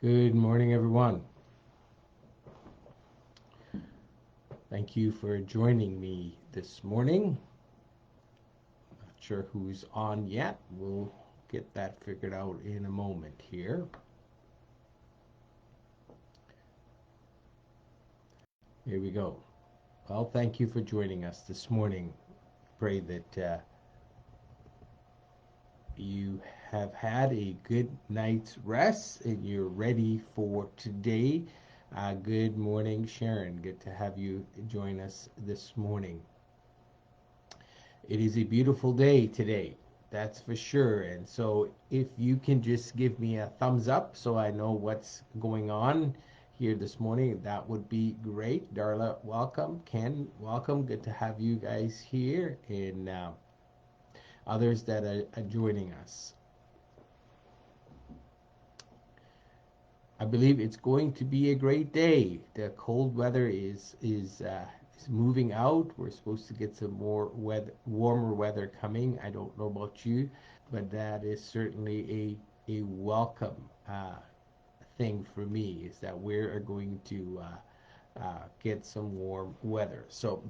Good morning, everyone. Thank you for joining me this morning. Not sure who's on yet. We'll get that figured out in a moment here. Here we go. Well, thank you for joining us this morning. Pray that you have had a good night's rest and you're ready for today. Good morning, Sharon. Good to have you join us this morning. It is a beautiful day today, that's for sure. And so, if you can just give me a thumbs up so I know what's going on here this morning, that would be great. Darla, welcome. Ken, welcome. Good to have you guys here, and others that are joining us. I believe it's going to be a great day. The cold weather is moving out. We're supposed to get some more warmer weather coming. I don't know about you, but that is certainly a welcome thing for me. Is that we are going to get some warm weather. So.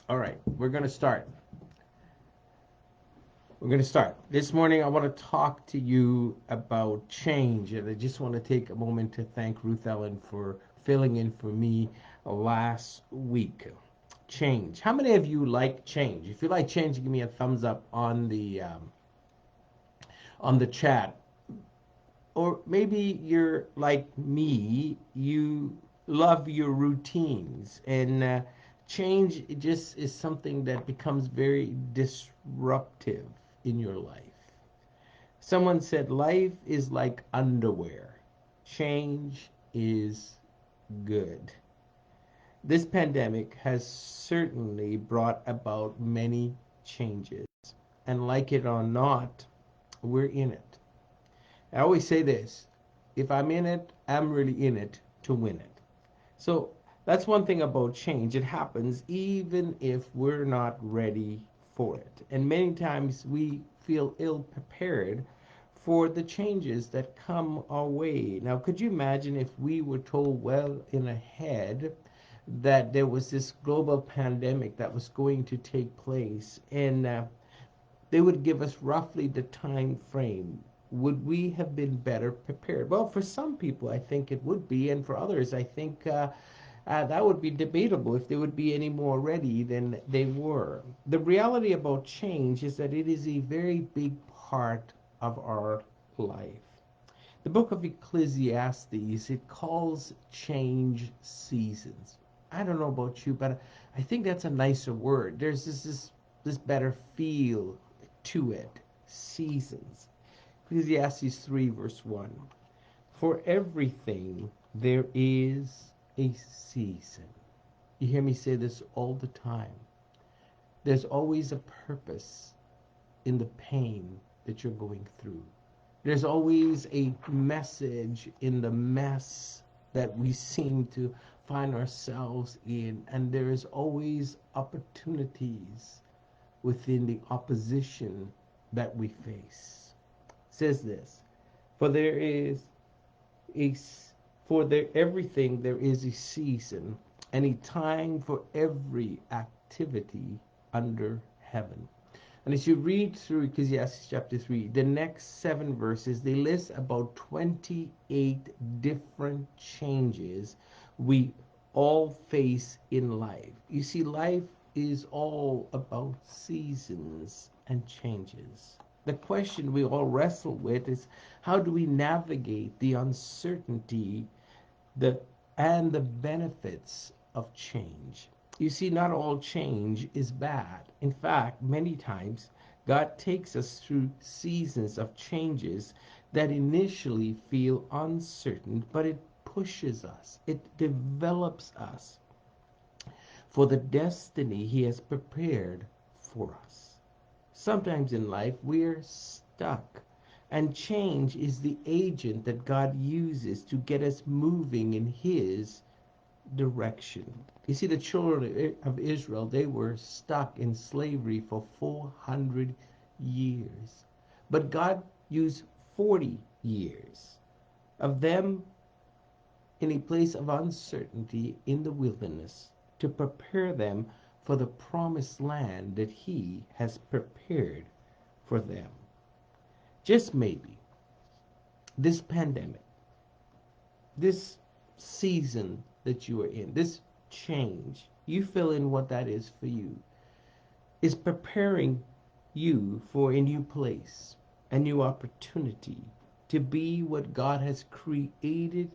All right, we're going to start. We're going to start. This morning, I want to talk to you about change. And I just want to take a moment to thank Ruth Ellen for filling in for me last week. Change. How many of you like change? If you like change, give me a thumbs up on the chat. Or maybe you're like me, you love your routines, and change just is something that becomes very disruptive in your life. Someone said life is like underwear. Change is good. This pandemic has certainly brought about many changes, and like it or not, we're in it. I always say this, if I'm in it, I'm really in it to win it. So that's one thing about change. It happens even if we're not ready for it. And many times we feel ill prepared for the changes that come our way. Now, could you imagine if we were told well in ahead that there was this global pandemic that was going to take place, and they would give us roughly the time frame? Would we have been better prepared? Well, for some people, I think it would be, and for others, I think that would be debatable if they would be any more ready than they were. The reality about change is that it is a very big part of our life. The book of Ecclesiastes, it calls change seasons. I don't know about you, but I think that's a nicer word. There's this better feel to it. Seasons. Ecclesiastes 3, verse 1. For everything there is a season. You hear me say this all the time. There's always a purpose in the pain that you're going through. There's always a message in the mess that we seem to find ourselves in, and there is always opportunities within the opposition that we face. It says this, for there is a for there everything there is a season and a time for every activity under heaven. And as you read through Ecclesiastes chapter 3, the next 7 verses, they list about 28 different changes we all face in life. You see, life is all about seasons and changes. The question we all wrestle with is, how do we navigate the uncertainty the and the benefits of change? You see, not all change is bad. In fact, many times God takes us through seasons of changes that initially feel uncertain, but it pushes us, it develops us for the destiny He has prepared for us. Sometimes in life we're stuck, and change is the agent that God uses to get us moving in His direction. You see, the children of Israel, they were stuck in slavery for 400 years. But God used 40 years of them in a place of uncertainty in the wilderness to prepare them for the promised land that He has prepared for them. Just maybe this pandemic, this season that you are in, this change, you fill in what that is for you, is preparing you for a new place, a new opportunity to be what God has created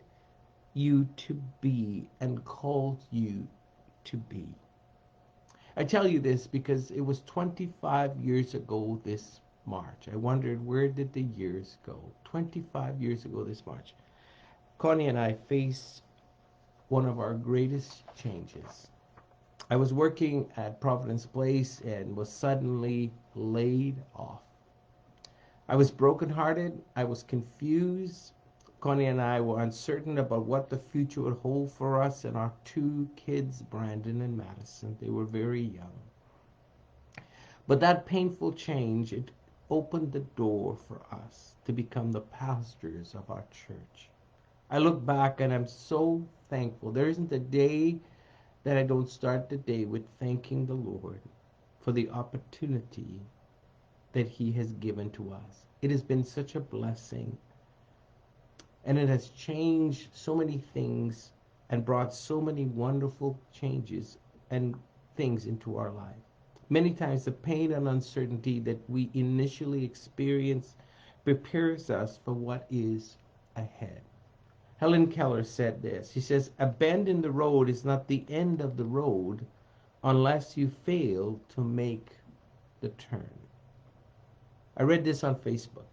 you to be and called you to be. I tell you this because it was 25 years ago this March. I wondered, where did the years go? 25 years ago this March, Connie and I faced one of our greatest changes. I was working at Providence Place and was suddenly laid off. I was brokenhearted. I was confused. Connie and I were uncertain about what the future would hold for us and our two kids, Brandon and Madison. They were very young. But that painful change, it opened the door for us to become the pastors of our church. I look back and I'm so thankful. There isn't a day that I don't start the day with thanking the Lord for the opportunity that He has given to us. It has been such a blessing, and it has changed so many things and brought so many wonderful changes and things into our life. Many times the pain and uncertainty that we initially experience prepares us for what is ahead. Helen Keller said this. She says, "A bend in the road is not the end of the road unless you fail to make the turn." I read this on Facebook.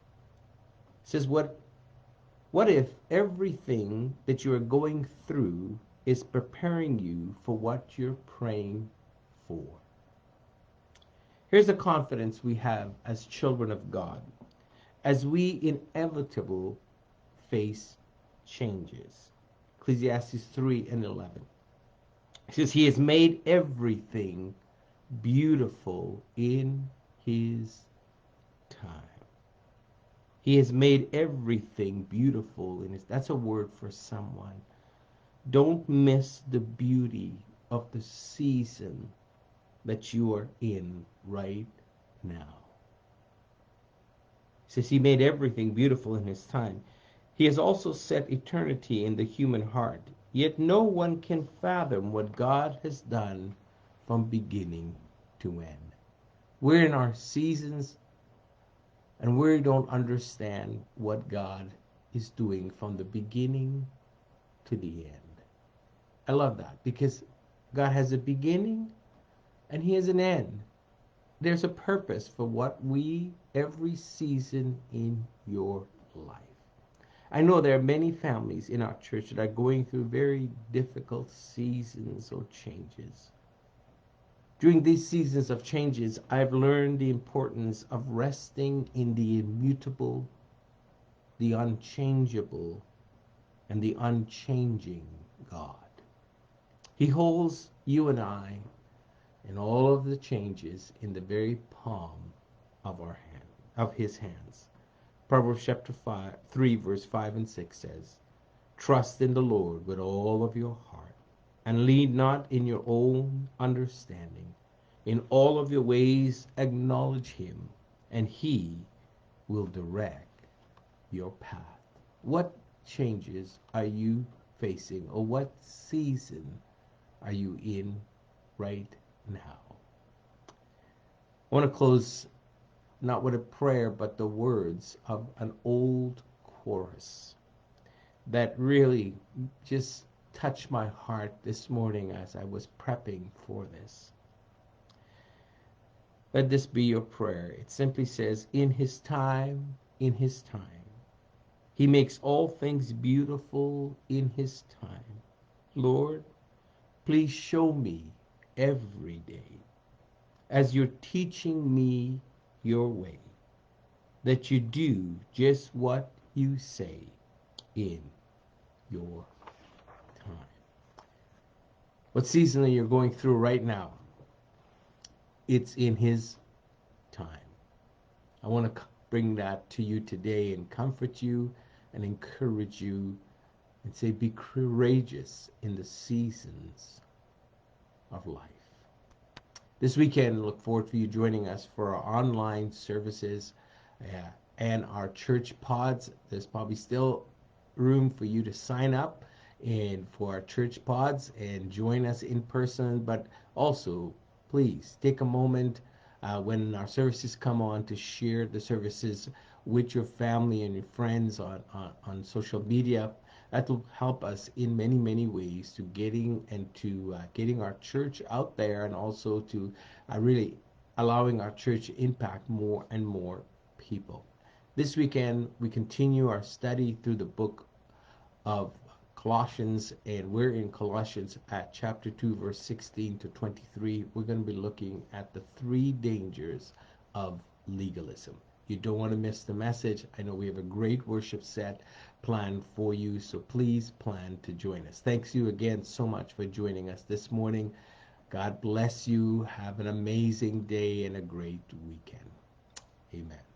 It says, what if everything that you are going through is preparing you for what you're praying for? Here's the confidence we have as children of God as we inevitably face changes. Ecclesiastes 3:11. It says, He has made everything beautiful in His time. He has made everything beautiful in His. That's a word for someone. Don't miss the beauty of the season that you are in right now. He says He made everything beautiful in His time. He has also set eternity in the human heart. Yet no one can fathom what God has done from beginning to end. We're in our seasons and we don't understand what God is doing from the beginning to the end. I love that because God has a beginning and He has an end. There's a purpose for what every season in your life. I know there are many families in our church that are going through very difficult seasons or changes. During these seasons of changes, I've learned the importance of resting in the immutable, the unchangeable, and the unchanging God. He holds you and I and all of the changes in the very palm of His hands. Proverbs chapter 3, verse 5 and 6 says, "Trust in the Lord with all of your heart, and lean not in your own understanding. In all of your ways acknowledge Him, and He will direct your path." What changes are you facing, or what season are you in right now? I want to close not with a prayer, but the words of an old chorus that really just touched my heart this morning as I was prepping for this. Let this be your prayer. It simply says, in His time, He makes all things beautiful in His time. Lord, please show me every day as you're teaching me your way, that you do just what you say in your time. what season you're going through right now, it's in His time. I want to bring that to you today and comfort you and encourage you and say, be courageous in the seasons of life. This weekend, look forward to you joining us for our online services and our church pods. There's probably still room for you to sign up and for our church pods and join us in person. But also, please take a moment when our services come on to share the services with your family and your friends on social media. That will help us in many, many ways to getting our church out there, and also to really allowing our church to impact more and more people. This weekend, we continue our study through the book of Colossians, and we're in Colossians at chapter 2, verse 16 to 23. We're going to be looking at the three dangers of legalism. You don't want to miss the message. I know we have a great worship set planned for you, so please plan to join us. Thanks you again so much for joining us this morning. God bless you. Have an amazing day and a great weekend. Amen.